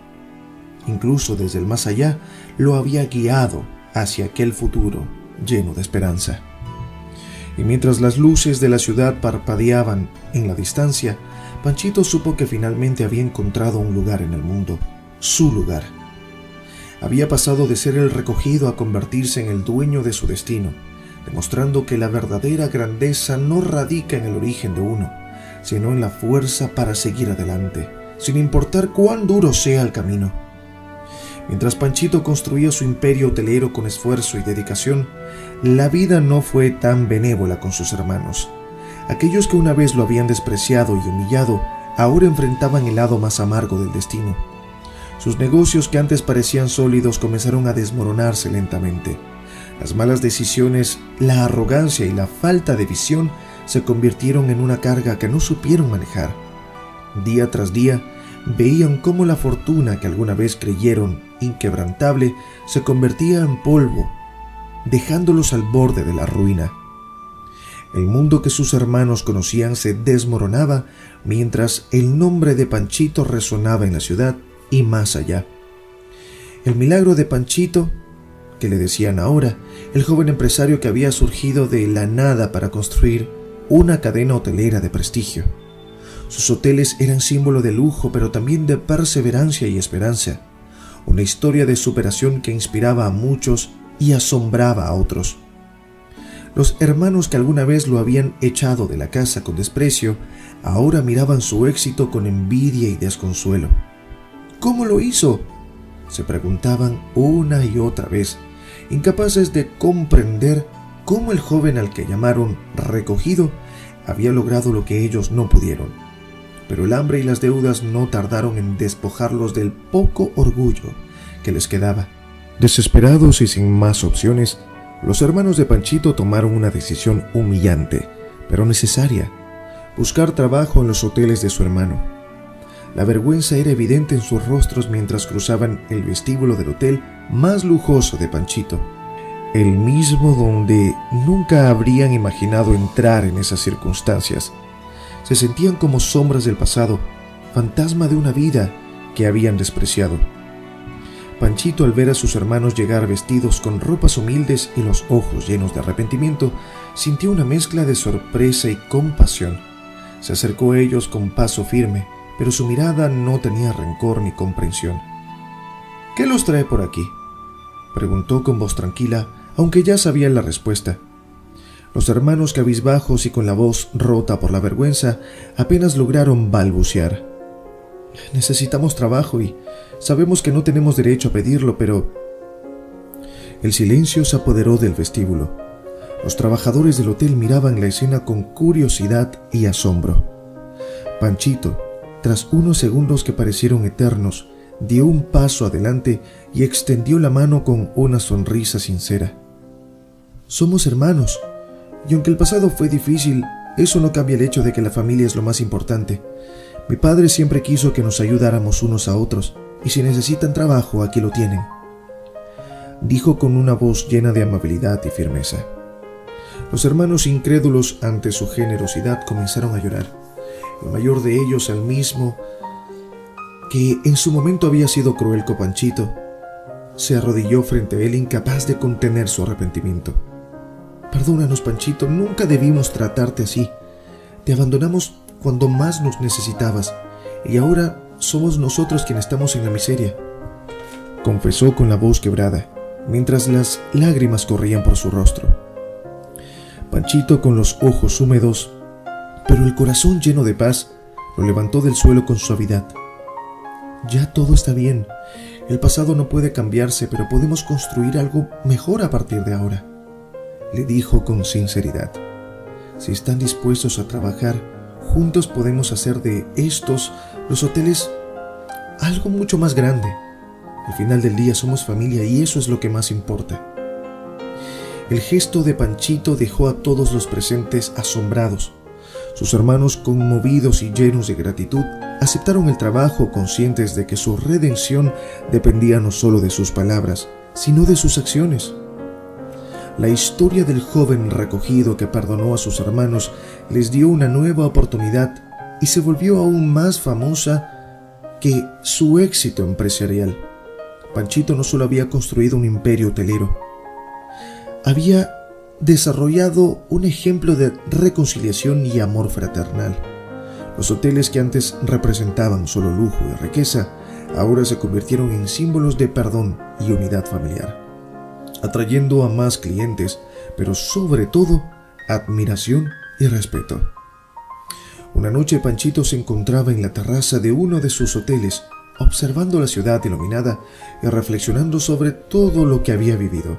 incluso desde el más allá, lo había guiado hacia aquel futuro lleno de esperanza. Y mientras las luces de la ciudad parpadeaban en la distancia, Panchito supo que finalmente había encontrado un lugar en el mundo, su lugar. Había pasado de ser el recogido a convertirse en el dueño de su destino, demostrando que la verdadera grandeza no radica en el origen de uno, sino en la fuerza para seguir adelante, sin importar cuán duro sea el camino. Mientras Panchito construía su imperio hotelero con esfuerzo y dedicación, la vida no fue tan benévola con sus hermanos. Aquellos que una vez lo habían despreciado y humillado, ahora enfrentaban el lado más amargo del destino. Sus negocios que antes parecían sólidos comenzaron a desmoronarse lentamente. Las malas decisiones, la arrogancia y la falta de visión se convirtieron en una carga que no supieron manejar. Día tras día, veían cómo la fortuna que alguna vez creyeron inquebrantable se convertía en polvo, dejándolos al borde de la ruina. El mundo que sus hermanos conocían se desmoronaba mientras el nombre de Panchito resonaba en la ciudad y más allá. El milagro de Panchito, que le decían ahora, el joven empresario que había surgido de la nada para construir una cadena hotelera de prestigio. Sus hoteles eran símbolo de lujo, pero también de perseverancia y esperanza. Una historia de superación que inspiraba a muchos y asombraba a otros. Los hermanos que alguna vez lo habían echado de la casa con desprecio, ahora miraban su éxito con envidia y desconsuelo. ¿Cómo lo hizo?, se preguntaban una y otra vez, incapaces de comprender cómo el joven al que llamaron recogido había logrado lo que ellos no pudieron. Pero el hambre y las deudas no tardaron en despojarlos del poco orgullo que les quedaba. Desesperados y sin más opciones, los hermanos de Panchito tomaron una decisión humillante, pero necesaria: buscar trabajo en los hoteles de su hermano. La vergüenza era evidente en sus rostros mientras cruzaban el vestíbulo del hotel más lujoso de Panchito, el mismo donde nunca habrían imaginado entrar en esas circunstancias. Se sentían como sombras del pasado, fantasma de una vida que habían despreciado. Panchito, al ver a sus hermanos llegar vestidos con ropas humildes y los ojos llenos de arrepentimiento, sintió una mezcla de sorpresa y compasión. Se acercó a ellos con paso firme, pero su mirada no tenía rencor ni comprensión. «¿Qué los trae por aquí?», preguntó con voz tranquila, aunque ya sabían la respuesta. Los hermanos, cabizbajos y con la voz rota por la vergüenza, apenas lograron balbucear. «Necesitamos trabajo y sabemos que no tenemos derecho a pedirlo, pero...». El silencio se apoderó del vestíbulo. Los trabajadores del hotel miraban la escena con curiosidad y asombro. Panchito, tras unos segundos que parecieron eternos, dio un paso adelante y extendió la mano con una sonrisa sincera. «Somos hermanos, y aunque el pasado fue difícil, eso no cambia el hecho de que la familia es lo más importante. Mi padre siempre quiso que nos ayudáramos unos a otros, y si necesitan trabajo, aquí lo tienen», dijo con una voz llena de amabilidad y firmeza. Los hermanos, incrédulos ante su generosidad, comenzaron a llorar. El mayor de ellos, el mismo que en su momento había sido cruel con Panchito, se arrodilló frente a él, incapaz de contener su arrepentimiento. «Perdónanos, Panchito, nunca debimos tratarte así. Te abandonamos cuando más nos necesitabas, y ahora somos nosotros quienes estamos en la miseria», confesó con la voz quebrada, mientras las lágrimas corrían por su rostro. Panchito, con los ojos húmedos, pero el corazón lleno de paz, lo levantó del suelo con suavidad. «Ya todo está bien. El pasado no puede cambiarse, pero podemos construir algo mejor a partir de ahora», le dijo con sinceridad. «Si están dispuestos a trabajar, juntos podemos hacer de estos, los hoteles, algo mucho más grande. Al final del día somos familia y eso es lo que más importa». El gesto de Panchito dejó a todos los presentes asombrados. Sus hermanos, conmovidos y llenos de gratitud, aceptaron el trabajo, conscientes de que su redención dependía no solo de sus palabras, sino de sus acciones. La historia del joven recogido que perdonó a sus hermanos les dio una nueva oportunidad y se volvió aún más famosa que su éxito empresarial. Panchito no solo había construido un imperio hotelero, había desarrollado un ejemplo de reconciliación y amor fraternal. Los hoteles que antes representaban solo lujo y riqueza, ahora se convirtieron en símbolos de perdón y unidad familiar, atrayendo a más clientes, pero sobre todo admiración y respeto. Una noche Panchito se encontraba en la terraza de uno de sus hoteles, observando la ciudad iluminada y reflexionando sobre todo lo que había vivido.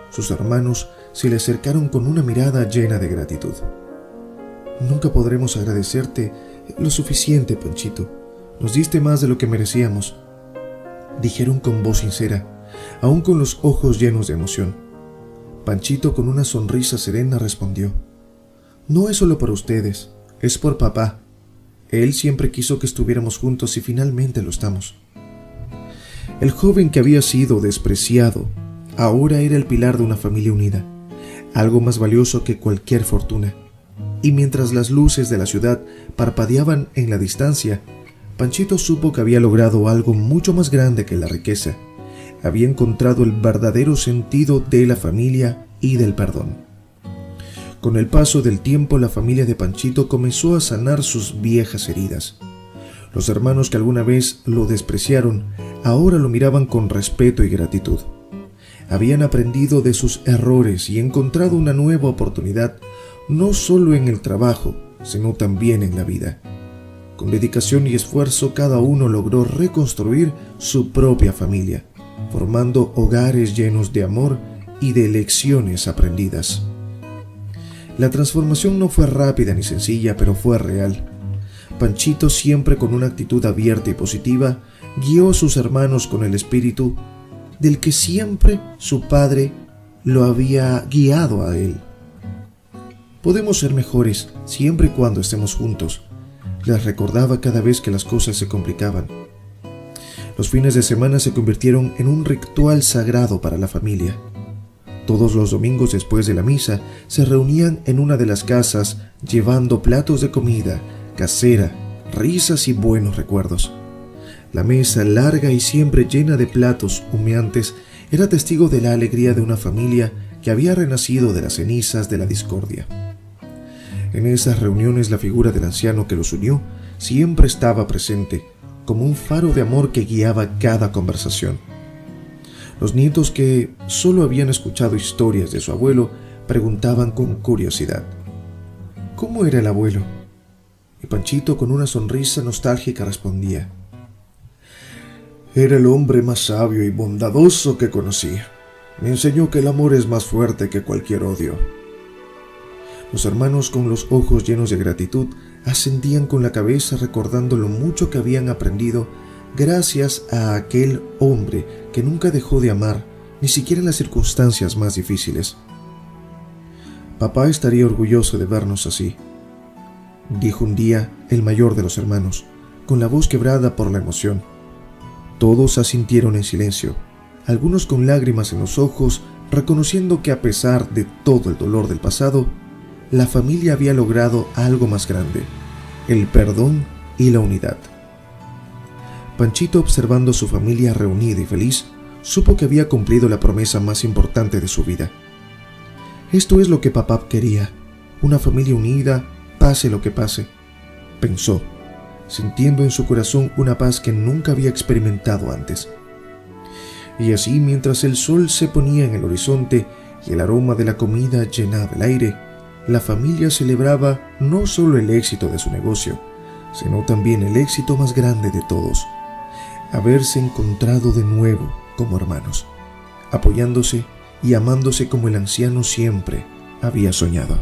Sus hermanos se le acercaron con una mirada llena de gratitud. «Nunca podremos agradecerte lo suficiente, Panchito. Nos diste más de lo que merecíamos», dijeron con voz sincera, aún con los ojos llenos de emoción. Panchito, con una sonrisa serena, respondió: «No es solo por ustedes, es por papá. Él siempre quiso que estuviéramos juntos y finalmente lo estamos». El joven que había sido despreciado ahora era el pilar de una familia unida, algo más valioso que cualquier fortuna. Y mientras las luces de la ciudad parpadeaban en la distancia, Panchito supo que había logrado algo mucho más grande que la riqueza. Había encontrado el verdadero sentido de la familia y del perdón. Con el paso del tiempo, la familia de Panchito comenzó a sanar sus viejas heridas. Los hermanos que alguna vez lo despreciaron, ahora lo miraban con respeto y gratitud. Habían aprendido de sus errores y encontrado una nueva oportunidad, no solo en el trabajo, sino también en la vida. Con dedicación y esfuerzo, cada uno logró reconstruir su propia familia, formando hogares llenos de amor y de lecciones aprendidas. La transformación no fue rápida ni sencilla, pero fue real. Panchito, siempre con una actitud abierta y positiva, guió a sus hermanos con el espíritu del que siempre su padre lo había guiado a él. «Podemos ser mejores siempre y cuando estemos juntos», les recordaba cada vez que las cosas se complicaban. Los fines de semana se convirtieron en un ritual sagrado para la familia. Todos los domingos después de la misa se reunían en una de las casas llevando platos de comida casera, risas y buenos recuerdos. La mesa, larga y siempre llena de platos humeantes, era testigo de la alegría de una familia que había renacido de las cenizas de la discordia. En esas reuniones, la figura del anciano que los unió siempre estaba presente, como un faro de amor que guiaba cada conversación. Los nietos, que solo habían escuchado historias de su abuelo, preguntaban con curiosidad: «¿Cómo era el abuelo?». Y Panchito, con una sonrisa nostálgica, respondía: «Era el hombre más sabio y bondadoso que conocí. Me enseñó que el amor es más fuerte que cualquier odio». Los hermanos, con los ojos llenos de gratitud, ascendían con la cabeza recordando lo mucho que habían aprendido gracias a aquel hombre que nunca dejó de amar, ni siquiera en las circunstancias más difíciles. «Papá estaría orgulloso de vernos así», dijo un día el mayor de los hermanos, con la voz quebrada por la emoción. Todos asintieron en silencio, algunos con lágrimas en los ojos, reconociendo que a pesar de todo el dolor del pasado, la familia había logrado algo más grande: el perdón y la unidad. Panchito, observando a su familia reunida y feliz, supo que había cumplido la promesa más importante de su vida. «Esto es lo que papá quería, una familia unida, pase lo que pase», pensó, sintiendo en su corazón una paz que nunca había experimentado antes. Y así, mientras el sol se ponía en el horizonte y el aroma de la comida llenaba el aire, la familia celebraba no solo el éxito de su negocio, sino también el éxito más grande de todos: haberse encontrado de nuevo como hermanos, apoyándose y amándose como el anciano siempre había soñado.